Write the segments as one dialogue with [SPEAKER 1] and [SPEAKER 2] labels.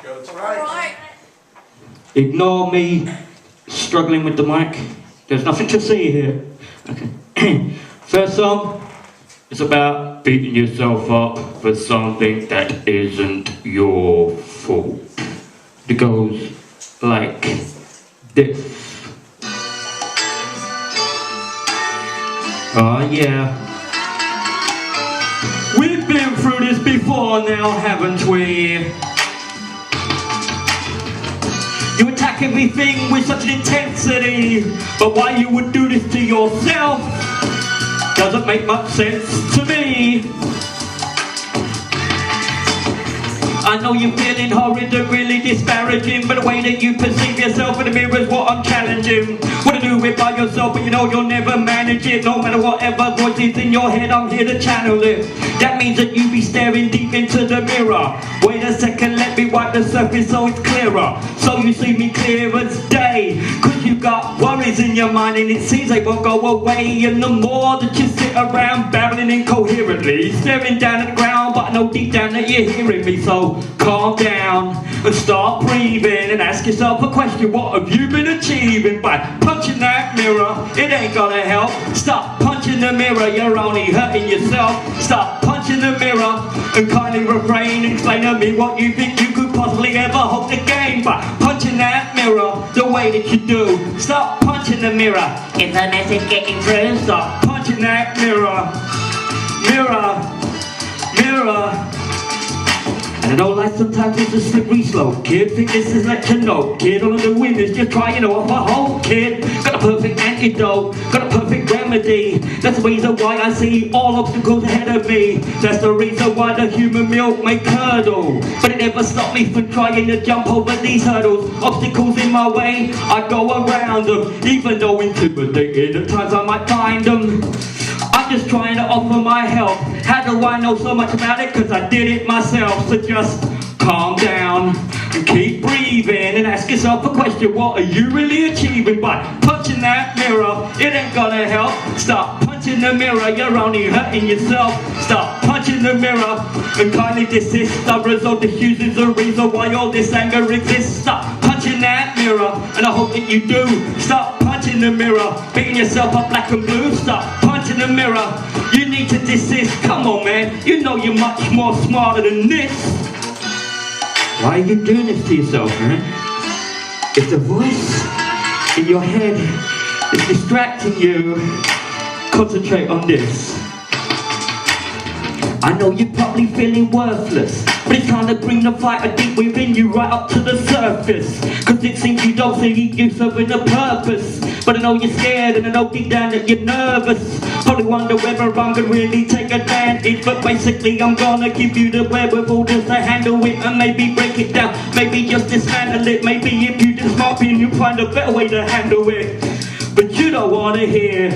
[SPEAKER 1] That's right.
[SPEAKER 2] Ignore me struggling with the mic. There's nothing to see here. Okay. First song is about beating yourself up for something that isn't your fault. It goes like this. Oh yeah. We've been through this before now, haven't we? You attack everything with such an intensity, but why you would do this to yourself doesn't make much sense to me. I know you're feeling horrid and really disparaging, but the way that you perceive yourself in the mirror is what I'm challenging. Wanna do it by yourself, but you know you'll never manage it. No matter whatever voice is in your head, I'm here to channel it. That means that you be staring deep into the mirror. Wait a second, let me wipe the surface so it's clearer, so you see me clear as day. Cause you got worries in your mind and it seems they won't go away. And the more that you sit around babbling incoherently, staring down at the ground, but I know deep down that you're hearing me. So calm down and start breathing and ask yourself a question. What have you been achieving by punching that mirror? It ain't gonna help. Stop punching the mirror, you're only hurting yourself. Stop punching the mirror and kindly refrain and explain to me what you think you could possibly ever hope to gain by punching that mirror the way that you do. Stop punching the mirror. Is the message getting through? Stop punching that mirror. Mirror. Mirror. And I know life sometimes is a slippery slope, kid. Think this is lecture note, kid. All I'm doing is just trying to offer hope, kid. Got a perfect antidote, got a perfect remedy. That's the reason why I see all obstacles ahead of me. That's the reason why the human milk may curdle. But it never stopped me from trying to jump over these hurdles. Obstacles in my way, I go around them. Even though intimidated, at times I might find them. I'm just trying to offer my help. How do I know so much about it? Cause I did it myself. So just calm down and keep breathing and ask yourself a question. What are you really achieving by punching that mirror? It ain't gonna help. Stop punching the mirror, you're only hurting yourself. Stop punching the mirror and kindly desist. The result diffuses the reason why all this anger exists. Stop punching that mirror and I hope that you do. Stop punching the mirror, beating yourself up black and blue. Stop punching the mirror, you need to desist. Come on man, you know you're much more smarter than this. Why are you doing this to yourself, man? If the voice in your head is distracting you, concentrate on this. I know you're probably feeling worthless, but it's time to bring the fighter deep within you right up to the surface. Cause it seems you don't see you serving a purpose. But I know you're scared and I know deep down that you're nervous. Probably wonder whether I'm gonna really take advantage. But basically I'm gonna give you the wherewithal just to handle it and maybe break it down. Maybe just dismantle it. Maybe if you just smart and you find a better way to handle it. But you don't wanna hear,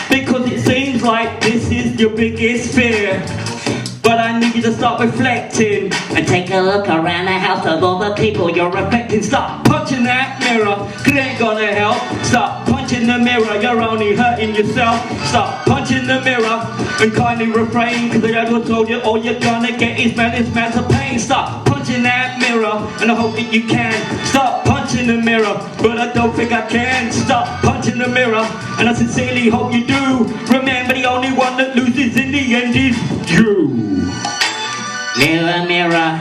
[SPEAKER 2] because it seems like this is your biggest fear. But I need you to start reflecting and take a look around the house of all the people you're affecting. Stop punching that mirror, cause it ain't gonna help. Stop punching the mirror, you're only hurting yourself. Stop punching the mirror and kindly refrain, cause I just told you all you're gonna get is madness of pain. Stop punching that mirror and I hope that you can. Stop punching the mirror, but I don't think I can. Stop punching the mirror and I sincerely hope you do. Remember, the only one that loses in the end is you. Mirror, mirror,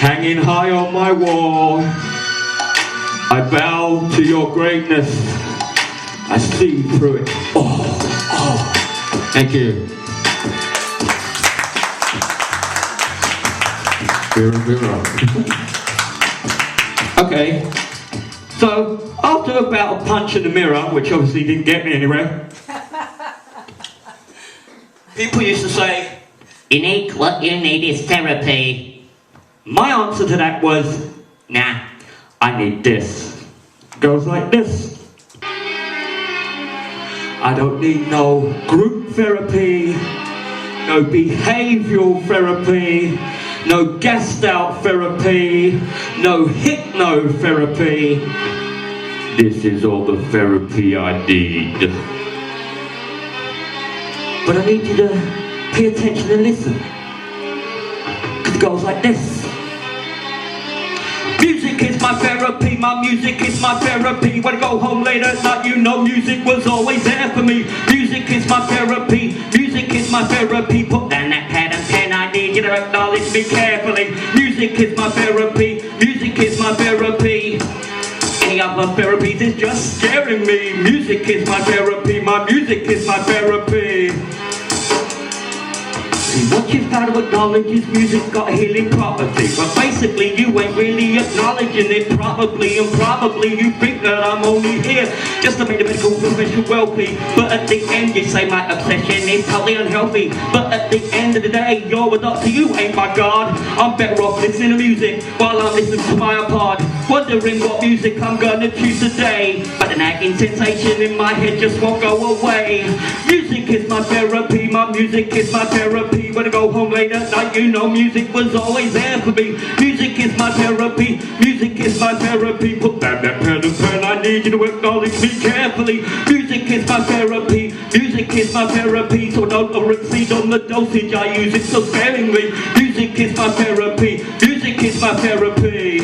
[SPEAKER 2] hanging high on my wall, I bow to your greatness. I see through it. Oh, thank you. Mirror, mirror. Okay, so after about a punch in the mirror, which obviously didn't get me anywhere, people used to say, "Unique, what you need is therapy." My answer to that was, nah, I need this. Goes like this. I don't need no group therapy, no behavioural therapy, no Gestalt therapy, no hypnotherapy. This is all the therapy I need. But I need you to pay attention and listen. Because it goes like this. is my therapy, my music is my therapy. When I go home late at night, you know music was always there for me. Music is my therapy, music is my therapy. Put down that pad and pen, I need you to acknowledge me carefully. Music is my therapy, music is my therapy. Any other therapies is just scaring me. Music is my therapy, my music is my therapy. What you found to acknowledge is music's got healing properties. But basically you ain't really acknowledging it probably. And probably you think that I'm only here just to make the medical profession wealthy. But at the end you say my obsession is totally unhealthy. But at the end of the day, you're a doctor, you ain't my god. I'm better off listening to music while I'm listening to my iPod, wondering what music I'm gonna choose today. But the nagging sensation in my head just won't go away. Music is my therapy, my music is my therapy. When I go home late at night, you know music was always there for me. Music is my therapy, music is my therapy. Put down that pen and pen, I need you to acknowledge me carefully. Music is my therapy, music is my therapy. So don't exceed on the dosage, I use it so sparingly. Music is my therapy, music is my therapy.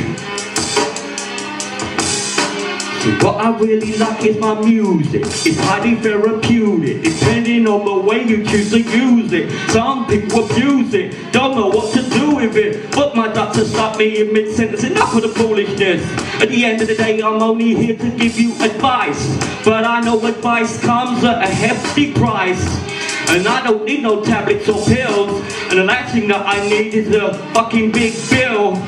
[SPEAKER 2] So what I really like is my music. It's highly therapeutic, depending on the way you choose to use it. Some people abuse it, don't know what to do with it. But my doctor stopped me in mid-sentence, enough of the foolishness. At the end of the day, I'm only here to give you advice. But I know advice comes at a hefty price. And I don't need no tablets or pills. And the last thing that I need is a fucking big bill.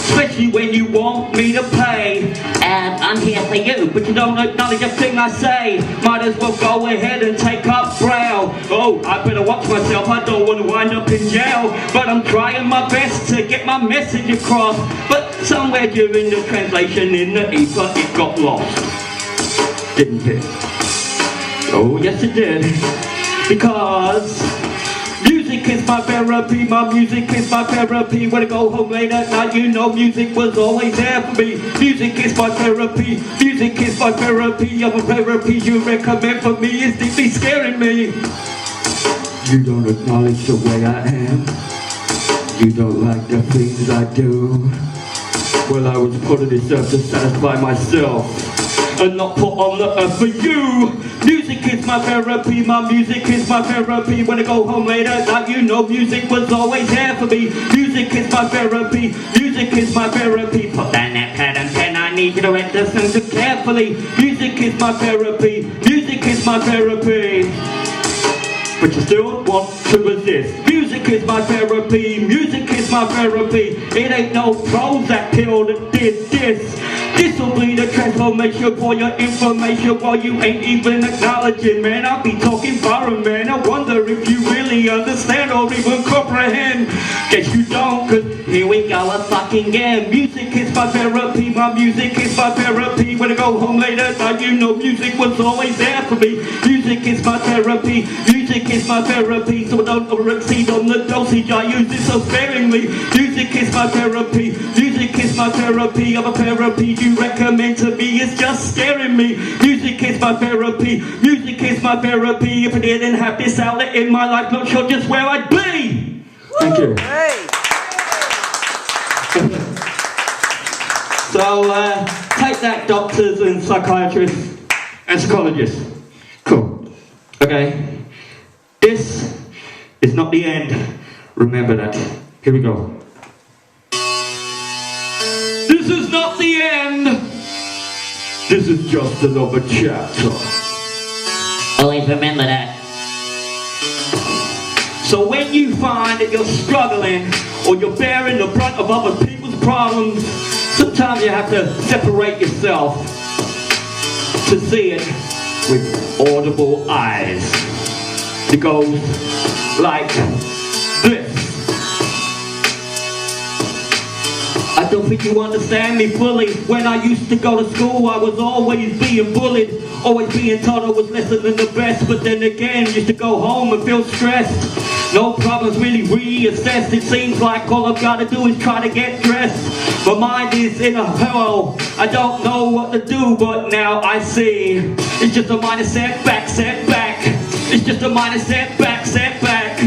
[SPEAKER 2] Especially when you want me to pay. And I'm here for you, but you don't acknowledge a thing I say. Might as well go ahead and take up braille. Oh, I better watch myself, I don't want to wind up in jail. But I'm trying my best to get my message across. But somewhere during the translation in the ether, it got lost. Didn't it? Oh, yes it did. Because music is my therapy, my music is my therapy. When I go home late at night, you know music was always there for me. Music is my therapy, music is my therapy. Other therapy you recommend for me is deeply scaring me. You don't acknowledge the way I am. You don't like the things I do. Well, I was put on this earth to satisfy myself and not put on the earth for you. Music is my therapy, my music is my therapy. When I go home late at night, you know music was always there for me. Music is my therapy, music is my therapy. Put down that pad and pen, I need you to listen to carefully. Music is my therapy, music is my therapy. But you still want to resist. Music is my therapy, music is my therapy. It ain't no Prozac pill that did this. This'll be the transformation for your information while you ain't even acknowledging, man. I'll be talking foreign, man. I wonder if you really understand or even comprehend. Guess you don't, cause here we go a fucking again. Music is my therapy, my music is my therapy. When I go home late at night, you know music was always there for me. Music is my therapy, music is my therapy. So don't exceed on the dosage, I use it so sparingly. Music is my therapy, music is my therapy. Other therapy you recommend to me is just scaring me. Music is my therapy, music is my therapy. If I didn't have this outlet in my life, not sure just where I'd be. Thank you.
[SPEAKER 1] Hey.
[SPEAKER 2] So, take that, doctors and psychiatrists and psychologists. Cool. Okay. This is not the end. Remember that. Here we go. This is not the end. This is just another chapter.
[SPEAKER 1] Always remember that.
[SPEAKER 2] So when you find that you're struggling or you're bearing the brunt of other people's problems, sometimes you have to separate yourself to see it with audible eyes. It goes like this. I don't think you understand me fully. When I used to go to school, I was always being bullied, always being told I was lesser than the best. But then again, used to go home and feel stressed. No problems really reassessed. It seems like all I've got to do is try to get dressed. My mind is in a whirl. I don't know what to do, but now I see. It's just a minor setback, setback. It's just a minor setback, setback.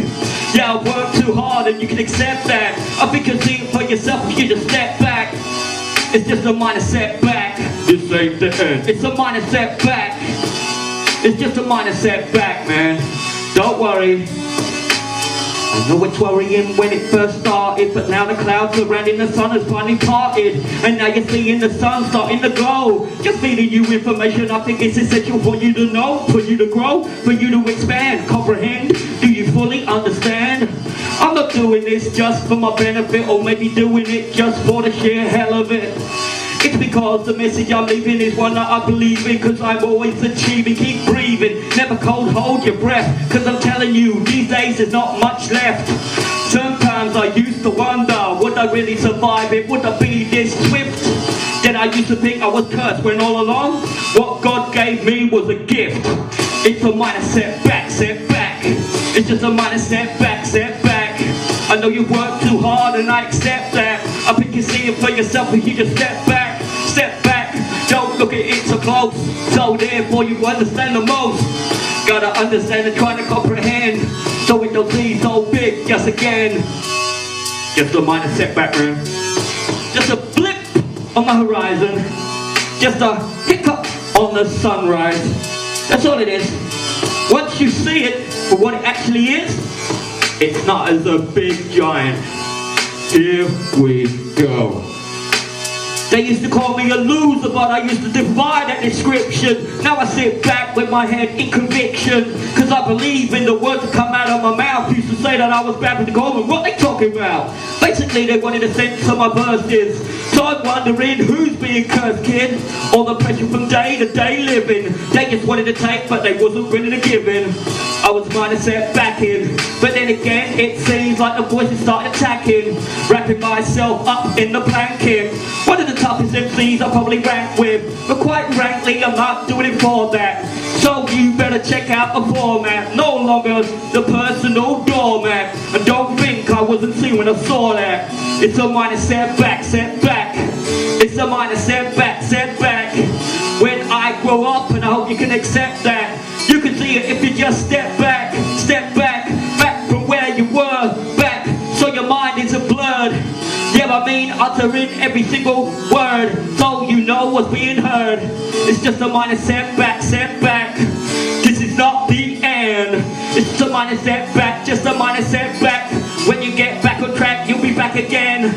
[SPEAKER 2] Yeah, I work too hard and you can accept that. I think you'll see it for yourself if you just step back. It's just a minor setback. This ain't the end. It's a minor setback. It's just a minor setback, man. Don't worry. I know it's worrying when it first started, but now the clouds surrounding the sun has finally parted, and now you're seeing the sun starting to glow. Just feeding you information I think it's essential for you to know, for you to grow, for you to expand, comprehend. Do you fully understand? I'm not doing this just for my benefit, or maybe doing it just for the sheer hell of it. It's because the message I'm leaving is one that I believe in, cause I'm always achieving. Keep breathing, never cold, hold your breath, cause I'm telling you, these days there's not much left. Sometimes I used to wonder, would I really survive it? Would I be this swift? Then I used to think I was cursed, when all along, what God gave me was a gift. It's a minor setback, setback. It's just a minor setback, setback. I know you worked too hard and I accept that. I think you see it for yourself and you just step back, step back. Don't look at it so close, so therefore you understand the most. Gotta understand and try to comprehend, so it don't seem so big just again. Just a minor setback, man. Just a blip on the horizon. Just a hiccup on the sunrise. That's all it is. Once you see it for what it actually is, it's not as a big giant. Here we go. They used to call me a loser, but I used to defy that description. Now I sit back with my head in conviction, cause I believe in the words that come out of my mouth. Used to say that I was bad with the Goldman. What they talking about? Basically they wanted a sense of my verses. So I'm wondering who's being cursed, kid? All the pressure from day to day living. They just wanted to take, but they wasn't ready to give in. I was minor setback in, but then again it seems like the voices start attacking, wrapping myself up in the blanket. One of the toughest MCs I probably rank with, but quite frankly I'm not doing it for that. So you better check out the format, no longer the personal doormat. And don't think I wasn't seen when I saw that. It's a minor setback, setback. It's a minor setback, setback. When I grow up, and I hope you can accept that. You can see it if you just step back from where you were, back, so your mind isn't blurred. Yeah, I mean uttering every single word, so you know what's being heard. It's just a minor setback, setback. This is not the end. It's just a minor setback, just a minor setback. When you get back on track, you'll be back again.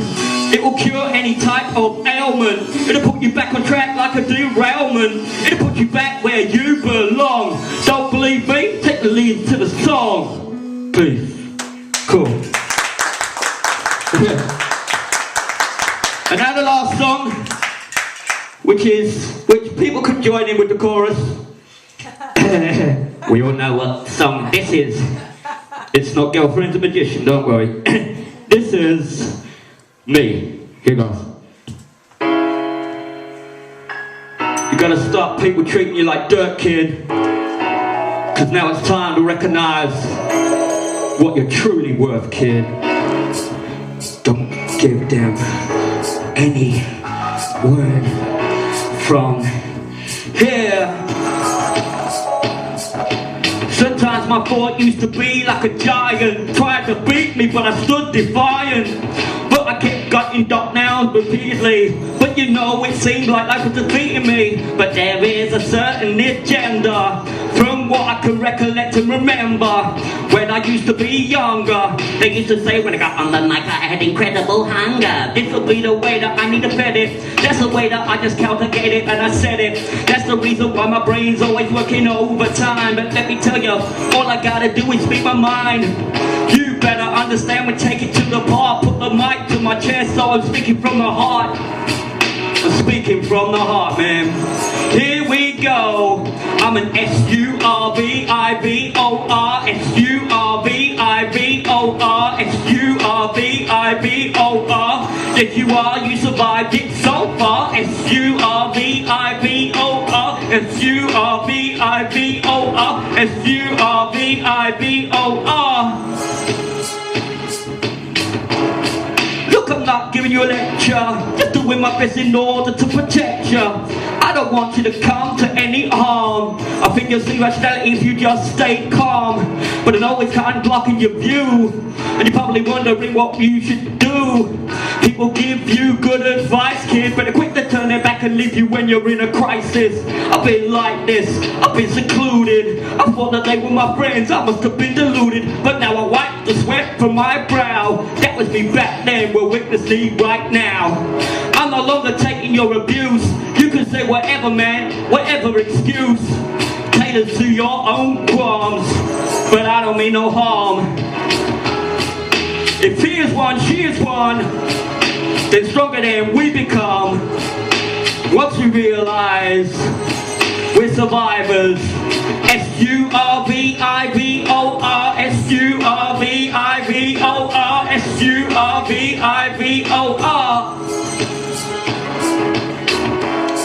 [SPEAKER 2] It will cure any type of ailment. It'll put you back on track like a derailment. It'll put you back where you belong. Don't believe me? Take the lead to the song. Peace. Cool. And now the last song, which people can join in with the chorus. We all know what song this is. It's not Girlfriend's a Magician, don't worry. This is me. Here goes. You gotta stop people treating you like dirt, kid. Cause now it's time to recognize what you're truly worth, kid. Don't give them any word from here. Sometimes my thought used to be like a giant, tried to beat me but I stood defiant. But I kept gutting dot now repeatedly. But you know it seemed like life was defeating me. But there is a certain agenda, from what I can recollect and remember. When I used to be younger, they used to say when I got on the mic I had incredible hunger. This will be the way that I need to fed it. That's the way that I just countergate it and I said it. That's the reason why my brain's always working overtime. But let me tell you, all I gotta do is speak my mind. You better understand when take it to the bar. Put the mic to my chest so I'm speaking from the heart. I'm speaking from the heart, man. Here we go. I'm an S-U-R-V-I-V-O-R, S-U-R-V-I-V-O-R, S-U-R-V-I-V-O-R. Yes, you are, you survived it so far. S-U-R-V-I-V-O-R, S-U-R-V-I-V-O-R, S-U-R-V-I-V-O-R. Look, I'm not giving you a lecture, just doing my best in order to protect you. I don't want you to come to any harm. I think you'll see rationality if you just stay calm. But I know it's kind of blocking your view, and you're probably wondering what you should do. People give you good advice, kid, but they're quick to turn their back and leave you when you're in a crisis. I've been like this, I've been secluded. I thought that they were my friends, I must have been deluded. But now I wipe the sweat from my brow. That was me back then, we'll witness me right now. I'm no longer taking your abuse. You can say whatever, man, whatever excuse. Caters to your own qualms, but I don't mean no harm. If he is one, she is one, then stronger than we become. Once we realize we're survivors. S-U-R-V-I-V-O-R, S-U-R-V-I-V-O-R, S-U-R-V-I-V-O-R.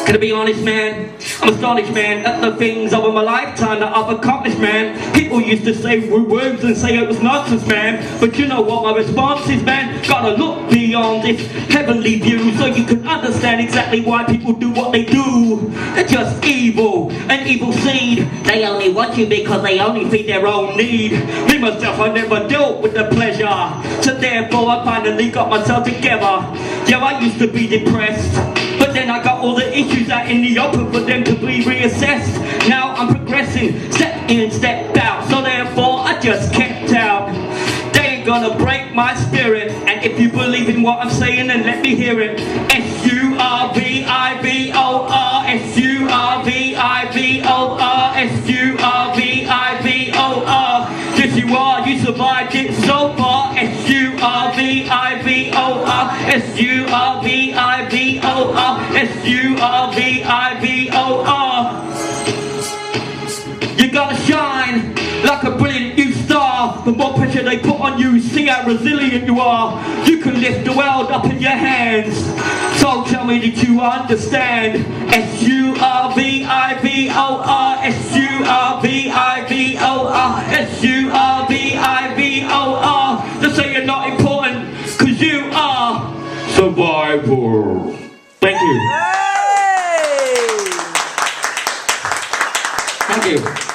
[SPEAKER 2] Can I be honest, man? I'm astonished, man, at the things over my lifetime that I've accomplished, man. People used to say words and say it was nonsense, man. But you know what my response is, man? Gotta look beyond this heavenly view so you can understand exactly why people do what they do. They're just evil, an evil seed.
[SPEAKER 1] They only want you because they only feed their own
[SPEAKER 2] Need. Me myself, I never dealt with the pleasure. So therefore I finally got myself together. Yeah, I used to be depressed, but then I got all the issues out in the open for them to be reassessed. Now I'm progressing, step in, step out. So therefore I just kept out. They ain't gonna break my spirit. And if you believe in what I'm saying, then let me hear it. S-U-R-V-I-V-O-R, S-U-R-V-I-V-O-R, S-U-R-V-I-V-O-R. Yes you are, you survived it so far. S-U-R-V-I-V-O-R, S-U-R-V-I-V-O-R, S-U-R-V-I-V-O-R. You gotta shine like a brilliant new star. The more pressure they put on you, see how resilient you are. You can lift the world up in your hands. So tell me that you understand. S-U-R-V-I-V-O-R, S-U-R-V-I-V-O-R, S-U-R-V-I-V-O-R. Just say you're not important, cause you are survivor. Thank you.
[SPEAKER 3] Hey!
[SPEAKER 2] Thank you.